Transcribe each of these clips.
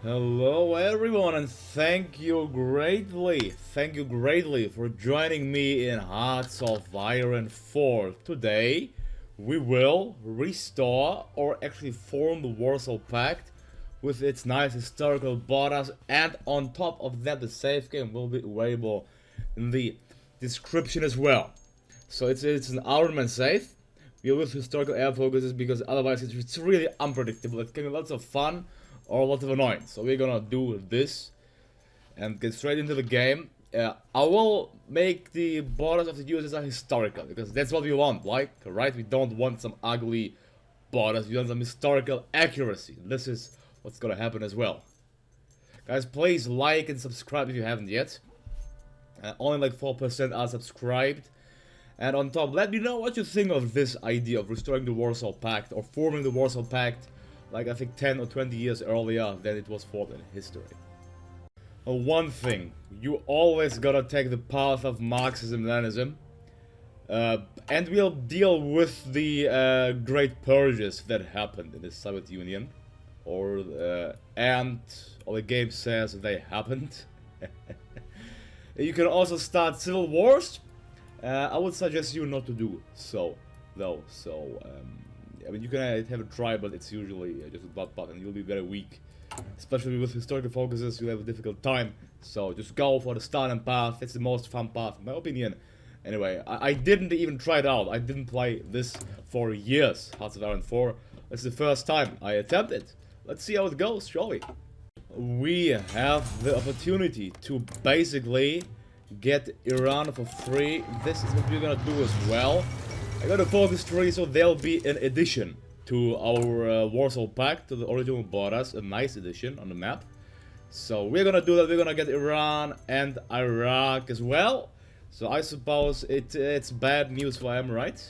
Hello everyone, and thank you greatly for joining me in Hearts of Iron 4. Today we will restore or actually form the Warsaw Pact with its nice historical borders, and on top of that the save game will be available in the description as well. So it's an armament save. We will use historical air focuses because otherwise it's really unpredictable. It can be lots of fun or a lot of annoyance. So we're gonna do this and get straight into the game. I will make the borders of the USSR historical because that's what we want, like, right? We don't want some ugly borders, we want some historical accuracy. This is what's gonna happen as well. Guys, please like and subscribe if you haven't yet. Only like 4% are subscribed. And on top, let me know what you think of this idea of restoring the Warsaw Pact or forming the Warsaw Pact, like I think 10 or 20 years earlier than it was formed in history. One thing, you always gotta take the path of Marxism-Leninism, and we'll deal with the great purges that happened in the Soviet Union, and all the game says they happened. You can also start civil wars. I would suggest you not to do so, though. I mean, you can have a try, but it's usually just a butt button. You'll be very weak, especially with historical focuses. You'll have a difficult time. So just go for the starting path. It's the most fun path, in my opinion. Anyway, I didn't even try it out. I didn't play this for years. Hearts of Iron 4. It's the first time I attempted. Let's see how it goes, shall we? We have the opportunity to basically get Iran for free. This is what we're gonna do as well. I got a focus tree, so there'll be an addition to our Warsaw Pact, to the original borders, a nice addition on the map. So we're gonna do that. We're gonna get Iran and Iraq as well. So I suppose it's bad news for them, right?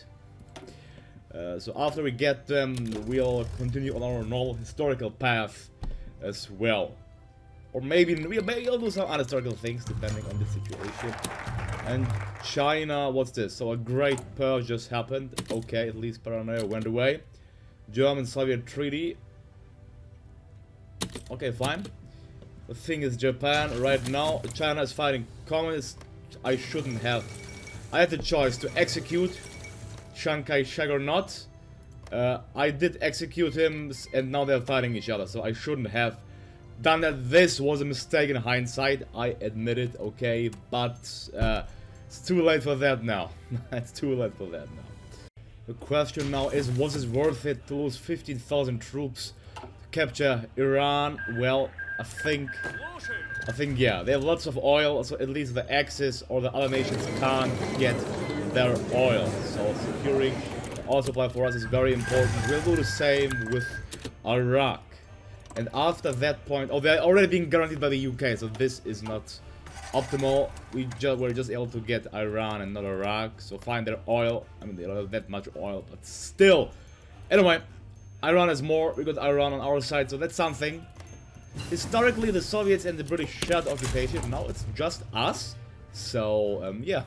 So after we get them, we'll continue on our normal historical path as well. Or maybe we'll do some unhistorical things depending on the situation. And China, what's this? So a great purge just happened. Okay, at least paranoia went away. German-Soviet treaty. Okay, fine. The thing is, Japan right now, China is fighting communists. I shouldn't have. I had the choice to execute Chiang Kai-shek or not. I did execute him, and now they're fighting each other, so I shouldn't have done that. This was a mistake in hindsight, I admit it, okay, but it's too late for that now. It's too late for that now. The question now is, was it worth it to lose 15,000 troops to capture Iran? Well, I think yeah, they have lots of oil, so at least the Axis or the other nations can't get their oil. So securing the oil supply for us is very important. We'll do the same with Iraq. And after that point, oh, they're already being guaranteed by the UK, so this is not optimal. We're just able to get Iran and not Iraq, so find their oil. I mean, they don't have that much oil, but still. Anyway, Iran has more. We got Iran on our side, so that's something. Historically, the Soviets and the British shared occupation. Now it's just us. So, yeah.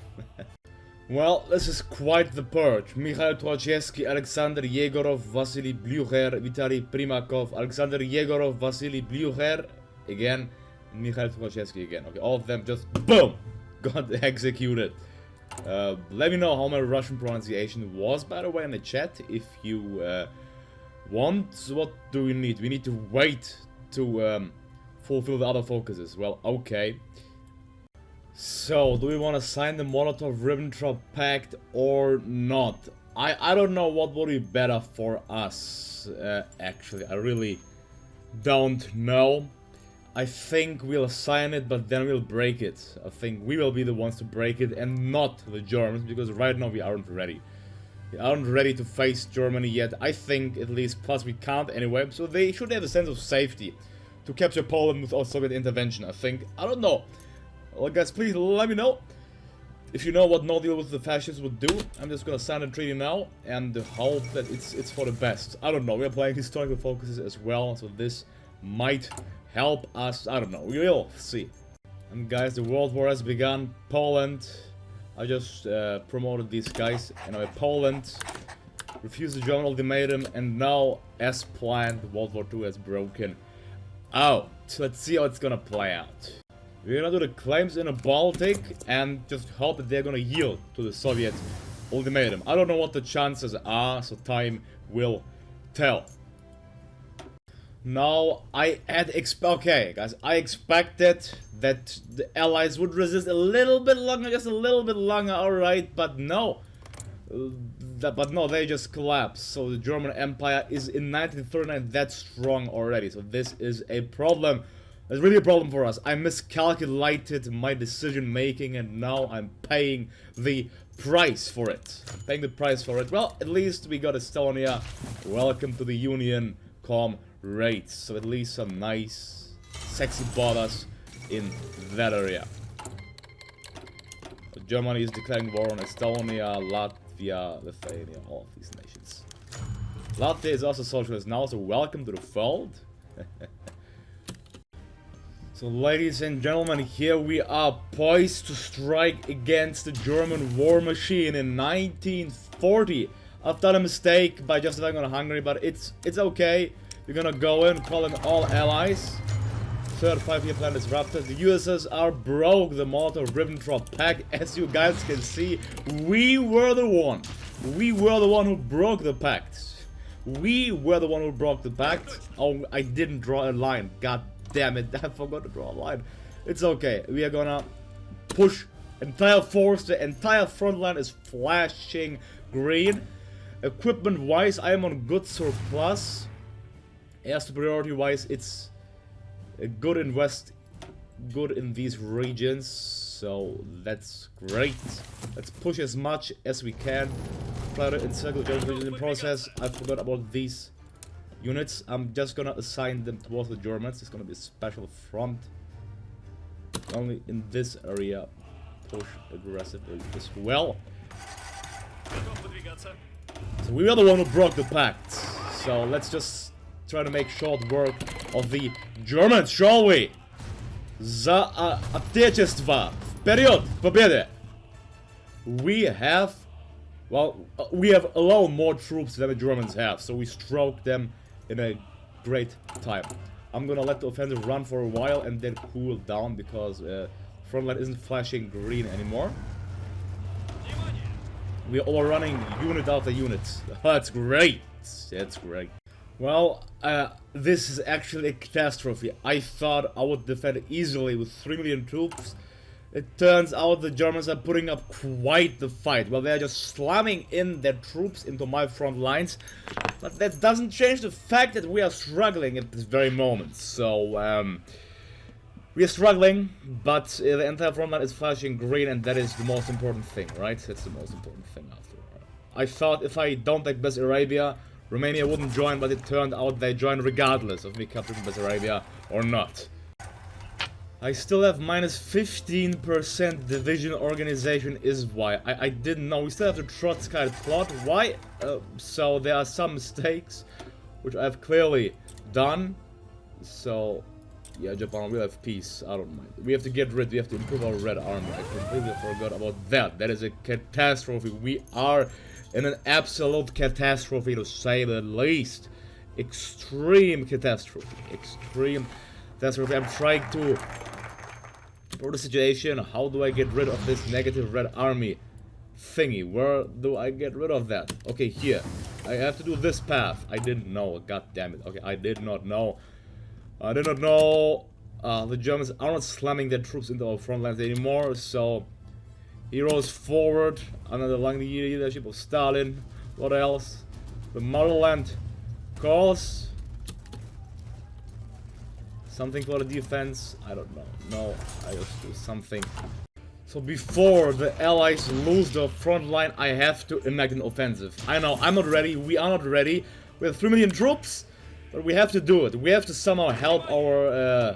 Well, this is quite the purge. Mikhail Trochevsky, Alexander Yegorov, Vasily Blyucher, Vitaly Primakov, Alexander Yegorov, Vasily Blyucher, again, Mikhail Trochevsky again. Okay, all of them just BOOM! Got executed. Let me know how my Russian pronunciation was, by the way, in the chat, if you want. What do we need? We need to wait to fulfill the other focuses. Well, okay. So, do we want to sign the Molotov-Ribbentrop Pact or not? I don't know what would be better for us, actually. I really don't know. I think we'll sign it, but then we'll break it. I think we will be the ones to break it and not the Germans, because right now we aren't ready. We aren't ready to face Germany yet, I think, at least. Plus we can't anyway, so they should have a sense of safety to capture Poland without Soviet intervention, I think. I don't know. Well, guys, please let me know if you know what no deal with the fascists would do. I'm just gonna sign the treaty now and hope that it's for the best. I don't know. We're playing historical focuses as well, so this might help us. I don't know. We will see. And guys, the World War has begun. Poland. I just promoted these guys. Anyway, Poland refused the German ultimatum, and now, as planned, World War II has broken out. let's see how it's gonna play out. We're gonna do the claims in the Baltic and just hope that they're gonna yield to the Soviet ultimatum. I don't know what the chances are, so time will tell. Now, okay, guys, I expected that the Allies would resist a little bit longer, just a little bit longer, alright, but no. They just collapsed. So the German Empire is in 1939 that strong already. So this is a problem. It's really a problem for us. I miscalculated my decision making and now I'm paying the price for it. Well, at least we got Estonia. Welcome to the Union, comrades. So at least some nice, sexy borders in that area. Germany is declaring war on Estonia, Latvia, Lithuania, all of these nations. Latvia is also socialist now, so welcome to the fold. So ladies and gentlemen, here we are poised to strike against the German war machine in 1940. I've done a mistake by justifying on Hungary, but it's okay. We're gonna go in, call in all allies. Third 5-year plan is disrupted. The USSR broke the Molotov-Ribbentrop Pact. As you guys can see, we were the one. We were the one who broke the pact. Oh, I didn't draw a line. God damn it, I forgot to draw a line. It's okay. We are gonna push entire force. The entire front line is flashing green. Equipment-wise, I am on good surplus. Air superiority-wise, it's good in these regions, so that's great. Let's push as much as we can. Try to encircle the German region in the process. I forgot about these units. I'm just gonna assign them towards the Germans. It's gonna be a special front. Only in this area, push aggressively as well. So we are the one who broke the pact. So let's just try to make short work of the Germans, shall we? За Отечество! Вперед! Победы! We have alone more troops than the Germans have, so we stroke them in a great time. I'm gonna let the offensive run for a while and then cool down because front line isn't flashing green anymore. We are overrunning unit after unit. That's great. That's great. Well, this is actually a catastrophe. I thought I would defend easily with 3 million troops. It turns out the Germans are putting up quite the fight. Well, they're just slamming in their troops into my front lines. But that doesn't change the fact that we are struggling at this very moment. So, we are struggling, but the entire front line is flashing green, and that is the most important thing, right? That's the most important thing after all. I thought if I don't take Bessarabia, Romania wouldn't join, but it turned out they joined regardless of me capturing Bessarabia or not. I still have minus 15% division organization is why. I didn't know. We still have the Trotskyite plot. Why? So there are some mistakes, which I've clearly done. So, yeah, Japan will have peace. I don't mind. We have to get rid. We have to improve our Red Army. I completely forgot about that. That is a catastrophe. We are in an absolute catastrophe, to say the least. Extreme catastrophe. Extreme catastrophe. I'm trying to improve the situation. How do I get rid of this negative Red Army thingy? Where do I get rid of that? Okay, here. I have to do this path. I didn't know. God damn it. Okay, I did not know. I did not know the Germans are not slamming their troops into our front lines anymore, so heroes forward under the long leadership of Stalin. What else? The motherland calls. Something for the defense? I don't know. No, I just do something. So before the Allies lose the front line, I have to enact an offensive. I know, I'm not ready. We are not ready. We have 3 million troops. But we have to do it. We have to somehow help our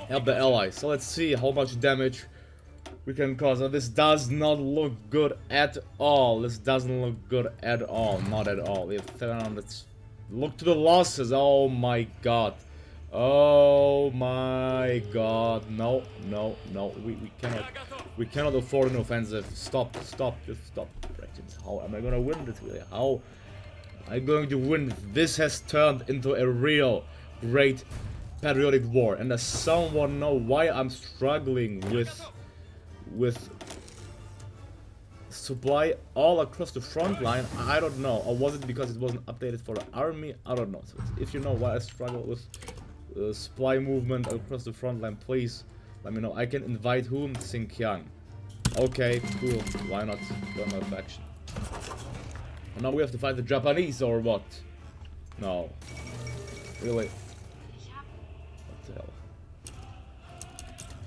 help the Allies. So let's see how much damage we can cause. Now, this does not look good at all. This doesn't look good at all. Not at all. We have 700. Look to the losses. Oh my god. Oh my god. No, no, no. We cannot afford an offensive. Stop, stop, just stop. How am I gonna win this really? How I'm going to win. This has turned into a real Great Patriotic War. And does someone know why I'm struggling with supply all across the front line? I don't know. Or was it because it wasn't updated for the army? I don't know. So if you know why I struggle with supply movement across the front line, please let me know. I can invite whom? Xinjiang. Okay, cool. Why not? Join my faction. And now we have to fight the Japanese or what? No. Really? What the hell?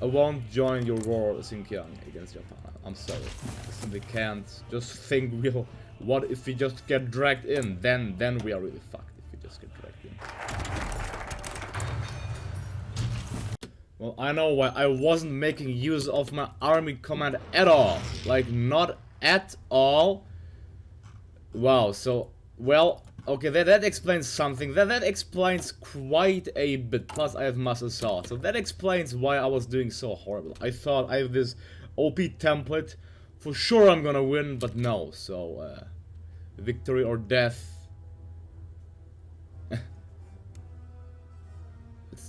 I won't join your war, Xinjiang, against Japan. I'm sorry. I simply can't. Just think real. What if we just get dragged in? Then we are really fucked if we just get dragged in. Well, I know why I wasn't making use of my army command at all. Like, not at all. Wow, so, well, okay, that explains something. That explains quite a bit. Plus, I have mass assault. So that explains why I was doing so horrible. I thought I have this OP template. For sure I'm gonna win, but no. So, victory or death. Let's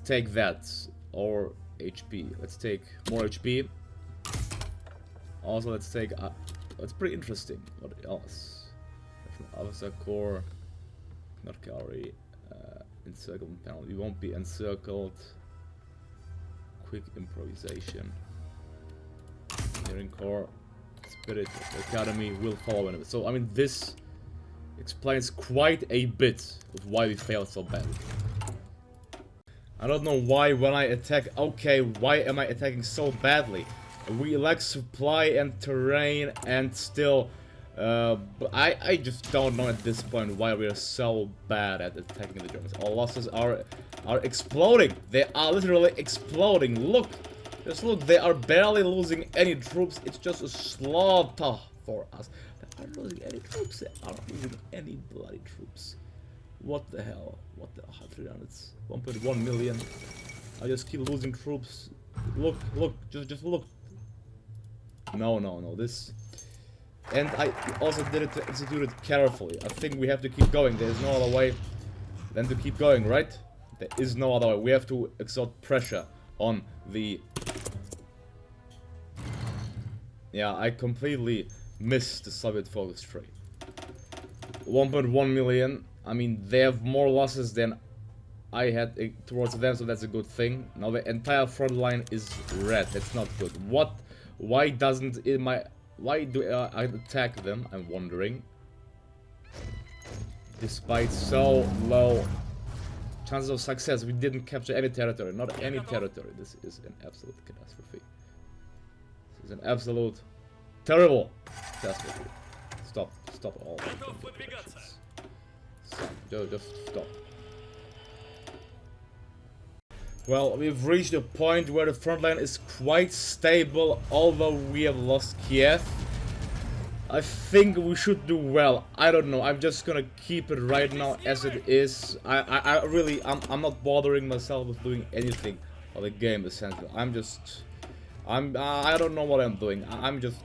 take that. Or HP. Let's take more HP. Also, let's take... that's pretty interesting. What else? Officer Corps. Not carry. Encirclement panel. We won't be encircled. Quick improvisation. Engineering Corps. Spirit Academy will follow in it. So, I mean, this explains quite a bit of why we failed so badly. I don't know why when I attack... Okay, why am I attacking so badly? We lack supply and terrain and still... but I just don't know at this point why we are so bad at attacking the Germans. Our losses are exploding. They are literally exploding. Look! Just look, they are barely losing any troops. It's just a slaughter for us. They aren't losing any troops. They aren't losing any bloody troops. What the hell? What the... 300... 1.1 million. I just keep losing troops. Look, just look. No, this... And I also did it to execute it carefully. I think we have to keep going. There is no other way than to keep going, right? There is no other way. We have to exert pressure on the... Yeah, I completely missed the Soviet focus tree. 1.1 million. I mean, they have more losses than I had towards them, so that's a good thing. Now the entire front line is red. That's not good. What? Why doesn't it why do I attack them? I'm wondering. Despite so low chances of success, we didn't capture any territory. Not any territory. This is an absolute catastrophe. This is an absolute terrible catastrophe. Stop all. Just stop. Well, we've reached a point where the front line is quite stable, although we have lost Kiev. I think we should do well. I don't know. I'm just gonna keep it right now as it is. I'm not bothering myself with doing anything for the game, essentially. I don't know what I'm doing. I'm just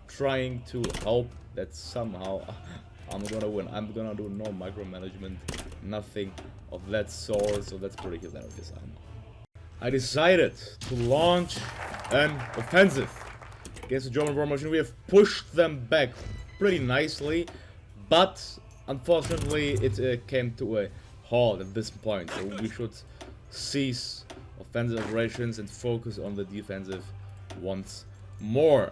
trying to hope that somehow I'm gonna win. I'm gonna do no micromanagement, nothing of that sort, so that's pretty hilarious. I decided to launch an offensive against the German war machine. We have pushed them back pretty nicely, but unfortunately it came to a halt at this point. So we should cease offensive operations and focus on the defensive once more.